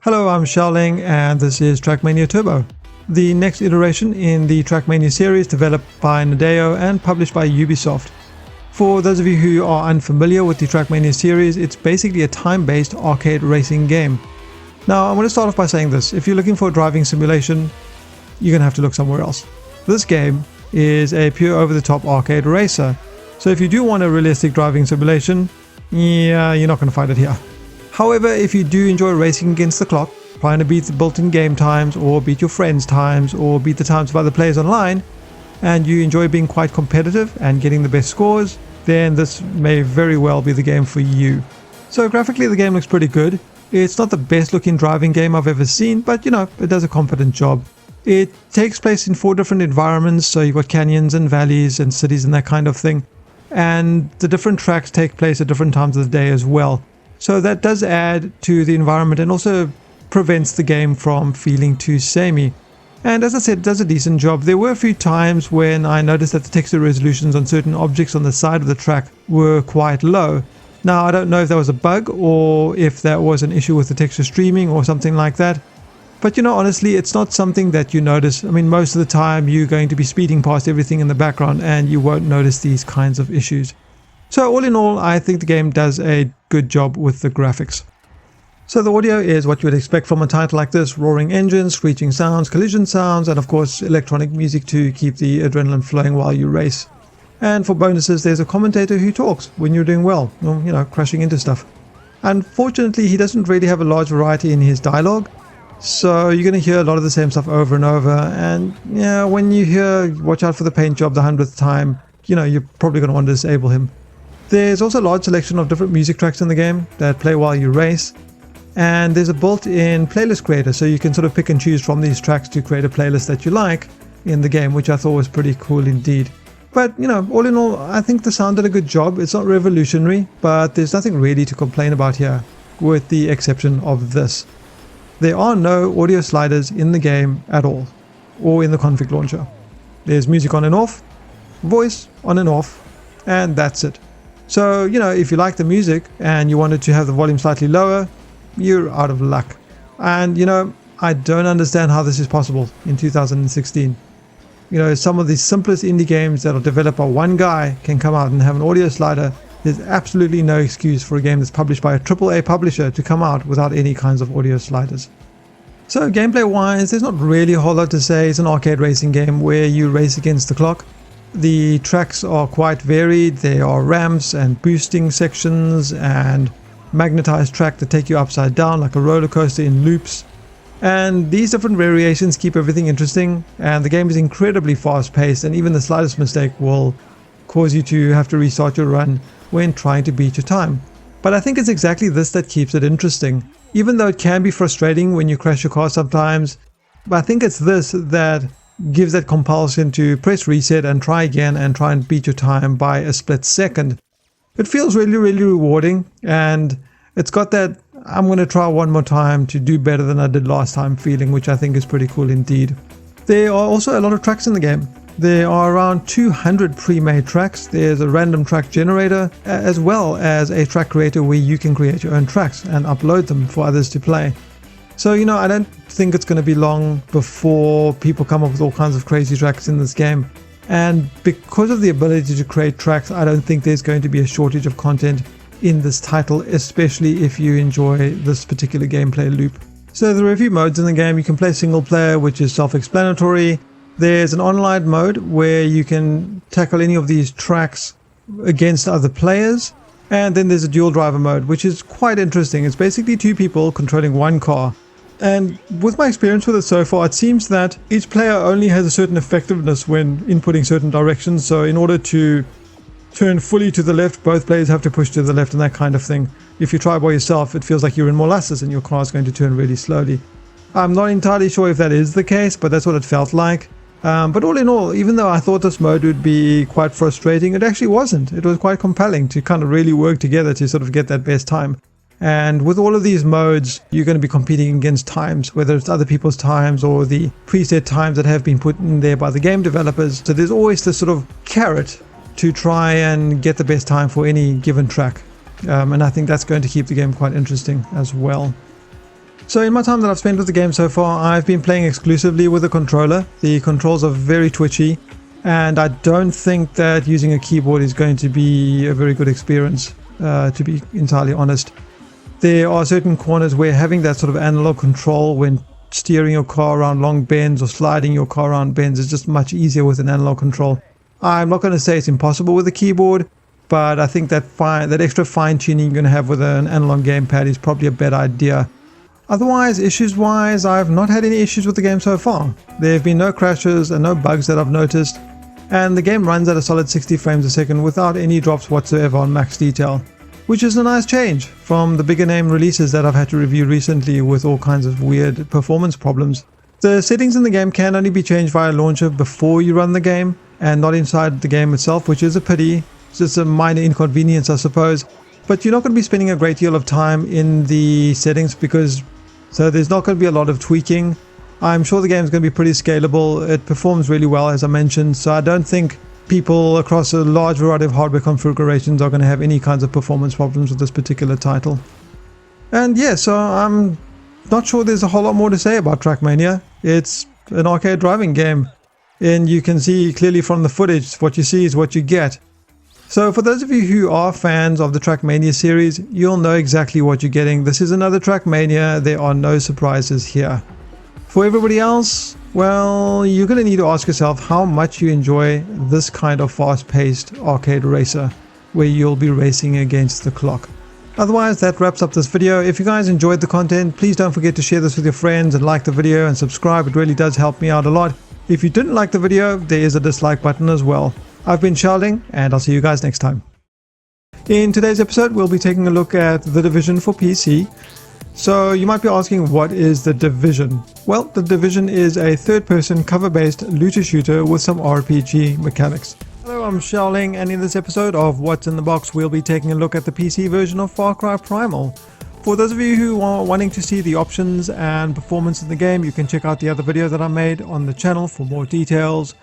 Hello, I'm Xiaoling and this is Trackmania Turbo, the next iteration in the Trackmania series developed by Nadeo and published by Ubisoft. For those of you who are unfamiliar with the Trackmania series, it's basically a time-based arcade racing game. Now, I'm going to start off by saying this: if you're looking for a driving simulation, you're going to have to look somewhere else. This game is a pure over-the-top arcade racer, so if you do want a realistic driving simulation, yeah, you're not going to find it here. However, if you do enjoy racing against the clock, trying to beat the built-in game times, or beat your friends' times, or beat the times of other players online, and you enjoy being quite competitive and getting the best scores, then this may very well be the game for you. So graphically the game looks pretty good. It's not the best looking driving game I've ever seen, but it does a competent job. It takes place in 4 different environments, so you've got canyons and valleys and cities and that kind of thing. And the different tracks take place at different times of the day as well. So that does add to the environment and also prevents the game from feeling too samey. And as I said, it does a decent job. There were a few times when I noticed that the texture resolutions on certain objects on the side of the track were quite low. Now, I don't know if that was a bug or if that was an issue with the texture streaming or something like that. But honestly, it's not something that you notice. I mean, most of the time you're going to be speeding past everything in the background and you won't notice these kinds of issues. So all in all, I think the game does a good job with the graphics. So the audio is what you would expect from a title like this: roaring engines, screeching sounds, collision sounds, and of course electronic music to keep the adrenaline flowing while you race. And for bonuses, there's a commentator who talks when you're doing well, or, crashing into stuff. Unfortunately, he doesn't really have a large variety in his dialogue, so you're going to hear a lot of the same stuff over and over, and when you hear "watch out for the paint job" the 100th time, you're probably going to want to disable him. There's also a large selection of different music tracks in the game that play while you race, and there's a built-in playlist creator, so you can sort of pick and choose from these tracks to create a playlist that you like in the game, which I thought was pretty cool indeed. But all in all, I think the sound did a good job. It's not revolutionary, but there's nothing really to complain about here, with the exception of this. There are no audio sliders in the game at all, or in the config launcher. There's music on and off, voice on and off, and that's it. So, if you like the music and you wanted to have the volume slightly lower, you're out of luck. And, I don't understand how this is possible in 2016. Some of the simplest indie games that are developed by one guy can come out and have an audio slider. There's absolutely no excuse for a game that's published by a AAA publisher to come out without any kinds of audio sliders. So gameplay wise, there's not really a whole lot to say. It's an arcade racing game where you race against the clock. The tracks are quite varied. There are ramps and boosting sections and magnetized track that take you upside down like a roller coaster in loops. And these different variations keep everything interesting, and the game is incredibly fast paced, and even the slightest mistake will cause you to have to restart your run when trying to beat your time. But I think it's exactly this that keeps it interesting. Even though it can be frustrating when you crash your car sometimes, but I think it's this that gives that compulsion to press reset and try again and try and beat your time by a split second. It feels really, really rewarding, and it's got that "I'm going to try one more time to do better than I did last time" feeling, which I think is pretty cool indeed. There are also a lot of tracks in the game. There are around 200 pre-made tracks. There's a random track generator, as well as a track creator where you can create your own tracks and upload them for others to play. So, I don't think it's going to be long before people come up with all kinds of crazy tracks in this game. And because of the ability to create tracks, I don't think there's going to be a shortage of content in this title, especially if you enjoy this particular gameplay loop. So there are a few modes in the game. You can play single player, which is self-explanatory. There's an online mode where you can tackle any of these tracks against other players. And then there's a dual driver mode, which is quite interesting. It's basically 2 people controlling one car. And with my experience with it so far, it seems that each player only has a certain effectiveness when inputting certain directions. So in order to turn fully to the left, both players have to push to the left and that kind of thing. If you try by yourself, it feels like you're in molasses and your car is going to turn really slowly. I'm not entirely sure if that is the case, but that's what it felt like. But all in all, even though I thought this mode would be quite frustrating, it actually wasn't. It was quite compelling to kind of really work together to sort of get that best time. And with all of these modes, you're going to be competing against times, whether it's other people's times or the preset times that have been put in there by the game developers. So there's always this sort of carrot to try and get the best time for any given track. And I think that's going to keep the game quite interesting as well. So in my time that I've spent with the game so far, I've been playing exclusively with a controller. The controls are very twitchy, and I don't think that using a keyboard is going to be a very good experience, to be entirely honest. There are certain corners where having that sort of analog control when steering your car around long bends or sliding your car around bends is just much easier with an analog control. I'm not going to say it's impossible with a keyboard, but I think that extra fine-tuning you're going to have with an analog gamepad is probably a better idea. Otherwise, issues-wise, I've not had any issues with the game so far. There have been no crashes and no bugs that I've noticed, and the game runs at a solid 60 frames a second without any drops whatsoever on max detail, which is a nice change from the bigger name releases that I've had to review recently with all kinds of weird performance problems. The settings in the game can only be changed via launcher before you run the game, and not inside the game itself, which is a pity. It's just a minor inconvenience, I suppose. But you're not going to be spending a great deal of time in the settings so there's not going to be a lot of tweaking. I'm sure the game is going to be pretty scalable. It performs really well, as I mentioned, so I don't think people across a large variety of hardware configurations are going to have any kinds of performance problems with this particular title. And yeah, so I'm not sure there's a whole lot more to say about Trackmania. It's an arcade driving game, and you can see clearly from the footage, what you see is what you get. So for those of you who are fans of the Trackmania series, you'll know exactly what you're getting. This is another Trackmania, there are no surprises here. For everybody else, well, you're going to need to ask yourself how much you enjoy this kind of fast-paced arcade racer, where you'll be racing against the clock. Otherwise, that wraps up this video. If you guys enjoyed the content, please don't forget to share this with your friends and like the video and subscribe. It really does help me out a lot. If you didn't like the video, there is a dislike button as well. I've been Shelding, and I'll see you guys next time. In today's episode, we'll be taking a look at The Division for PC. So you might be asking, what is The Division? Well, The Division is a third-person cover-based looter shooter with some RPG mechanics. Hello, I'm Shelding, and in this episode of What's in the Box, we'll be taking a look at the PC version of Far Cry Primal. For those of you who are wanting to see the options and performance in the game, you can check out the other video that I made on the channel for more details.